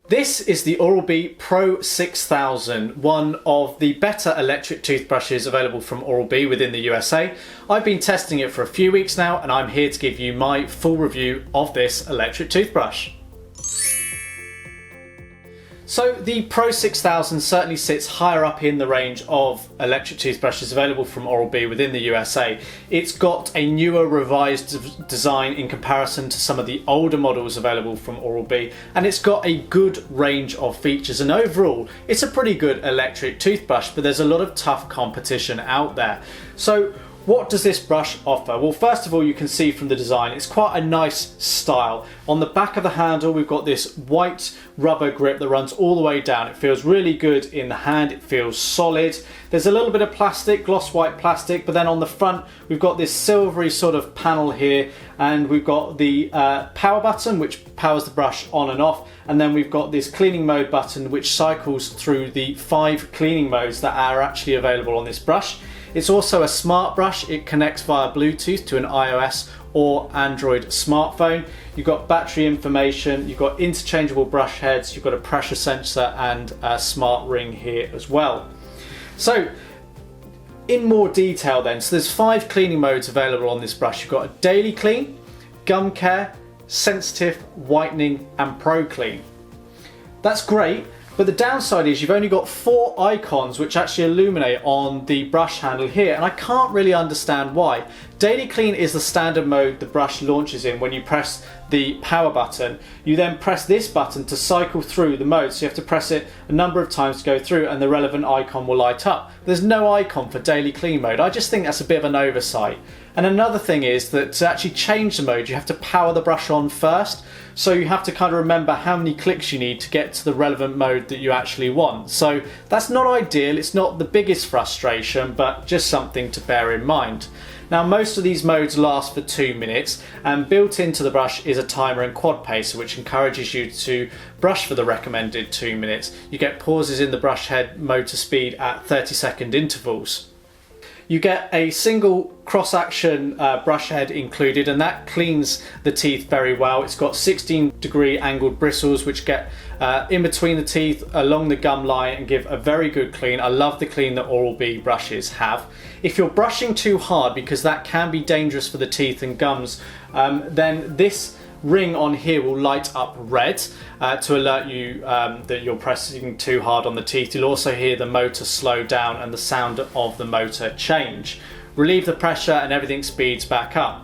This is the Oral-B Pro 6000, one of the better electric toothbrushes available from Oral-B within the USA. I've been testing it for a few weeks now and I'm here to give you my full review of this electric toothbrush. So the Pro 6000 certainly sits higher up in the range of electric toothbrushes available from Oral-B within the USA. It's got a newer revised design in comparison to some of the older models available from Oral-B, and it's got a good range of features, and overall it's a pretty good electric toothbrush, but there's a lot of tough competition out there. So what does this brush offer? Well, first of all, you can see from the design, it's quite a nice style. On the back of the handle, we've got this white rubber grip that runs all the way down. It feels really good in the hand, it feels solid. There's a little bit of plastic, gloss white plastic, but then on the front, we've got this silvery sort of panel here, and we've got the power button, which powers the brush on and off, and then we've got this cleaning mode button, which cycles through the 5 cleaning modes that are actually available on this brush. It's also a smart brush. It connects via Bluetooth to an iOS or Android smartphone. You've got battery information, you've got interchangeable brush heads, you've got a pressure sensor and a smart ring here as well. So in more detail then, so there's 5 cleaning modes available on this brush. You've got a daily clean, gum care, sensitive, whitening and pro clean. That's great. But the downside is you've only got 4 icons which actually illuminate on the brush handle here, and I can't really understand why. Daily Clean is the standard mode the brush launches in when you press the power button. You then press this button to cycle through the mode, so you have to press it a number of times to go through and the relevant icon will light up. There's no icon for Daily Clean mode. I just think that's a bit of an oversight. And another thing is that to actually change the mode, you have to power the brush on first. So you have to kind of remember how many clicks you need to get to the relevant mode that you actually want. So that's not ideal. It's not the biggest frustration, but just something to bear in mind. Now, most of these modes last for 2 minutes, and built into the brush is a timer and quad pacer, which encourages you to brush for the recommended 2 minutes. You get pauses in the brush head motor speed at 30-second intervals. You get a single cross-action brush head included, and that cleans the teeth very well. It's got 16-degree angled bristles which get in between the teeth along the gum line and give a very good clean. I love the clean that Oral-B brushes have. If you're brushing too hard, because that can be dangerous for the teeth and gums, then this ring on here will light up red to alert you that you're pressing too hard on the teeth. You'll also hear the motor slow down and the sound of the motor change. Relieve the pressure and everything speeds back up.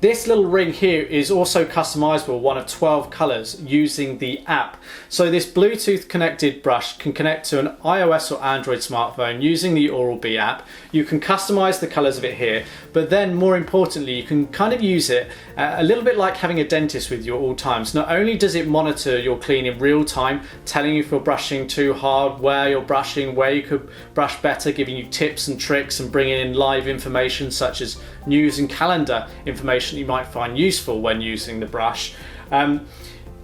This little ring here is also customizable, one of 12 colors using the app. So this Bluetooth connected brush can connect to an iOS or Android smartphone using the Oral-B app. You can customize the colors of it here, but then more importantly, you can kind of use it a little bit like having a dentist with you at all times. Not only does it monitor your clean in real time, telling you if you're brushing too hard, where you're brushing, where you could brush better, giving you tips and tricks and bringing in live information such as news and calendar information you might find useful when using the brush.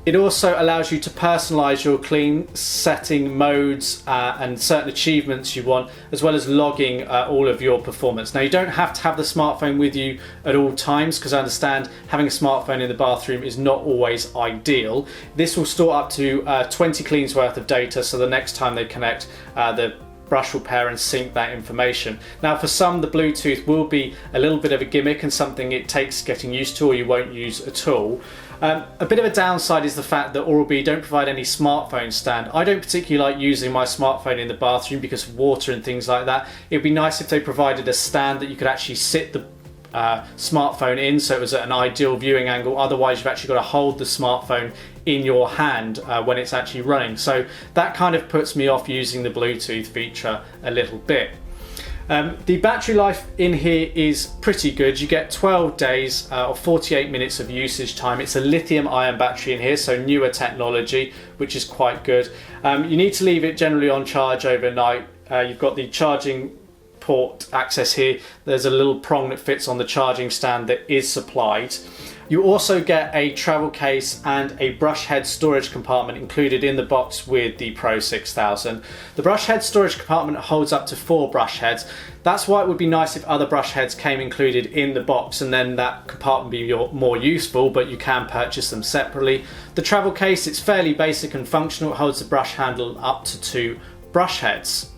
It also allows you to personalize your clean, setting modes and certain achievements you want, as well as logging all of your performance. Now, you don't have to have the smartphone with you at all times, because I understand having a smartphone in the bathroom is not always ideal. This will store up to 20 cleans worth of data, so the next time they connect, the brush will pair and sync that information. Now, for some, the Bluetooth will be a little bit of a gimmick and something it takes getting used to or you won't use at all. A bit of a downside is the fact that Oral-B don't provide any smartphone stand. I don't particularly like using my smartphone in the bathroom because of water and things like that. It'd be nice if they provided a stand that you could actually sit the smartphone in, so it was at an ideal viewing angle. Otherwise, you've actually got to hold the smartphone in your hand when it's actually running. So that kind of puts me off using the Bluetooth feature a little bit. The battery life in here is pretty good. You get 12 days or 48 minutes of usage time. It's a lithium-ion battery in here, so newer technology, which is quite good. You need to leave it generally on charge overnight. You've got the charging port access here. There's a little prong that fits on the charging stand that is supplied. You also get a travel case and a brush head storage compartment included in the box with the Pro 6000. The brush head storage compartment holds up to 4 brush heads. That's why it would be nice if other brush heads came included in the box, and then that compartment would be more useful, but you can purchase them separately. The travel case, it's fairly basic and functional. It holds the brush handle up to 2 brush heads.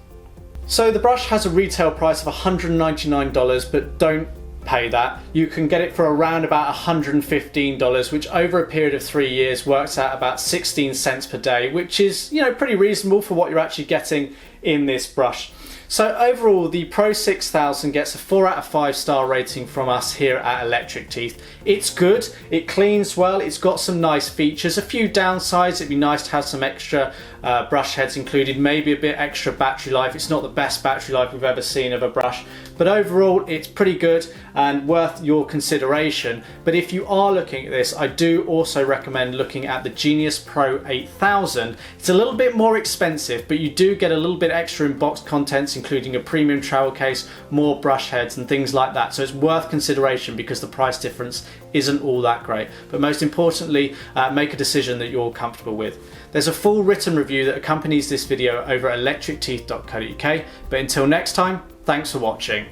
So the brush has a retail price of $199, but don't pay that. You can get it for around about $115, which over a period of 3 years works out about 16 cents per day, which is, you know, pretty reasonable for what you're actually getting in this brush. So overall, the Pro 6000 gets a 4 out of 5 star rating from us here at electricteeth. It's good, it cleans well, it's got some nice features, a few downsides. It'd be nice to have some extra brush heads included, maybe a bit extra battery life. It's not the best battery life we've ever seen of a brush, but overall it's pretty good and worth your consideration. But if you are looking at this, I do also recommend looking at the Genius Pro 8000. It's a little bit more expensive, but you do get a little bit extra in box contents, including a premium travel case, more brush heads and things like that. So it's worth consideration because the price difference isn't all that great. But most importantly, make a decision that you're comfortable with. There's a full written review that accompanies this video over at electricteeth.co.uk. But until next time, thanks for watching.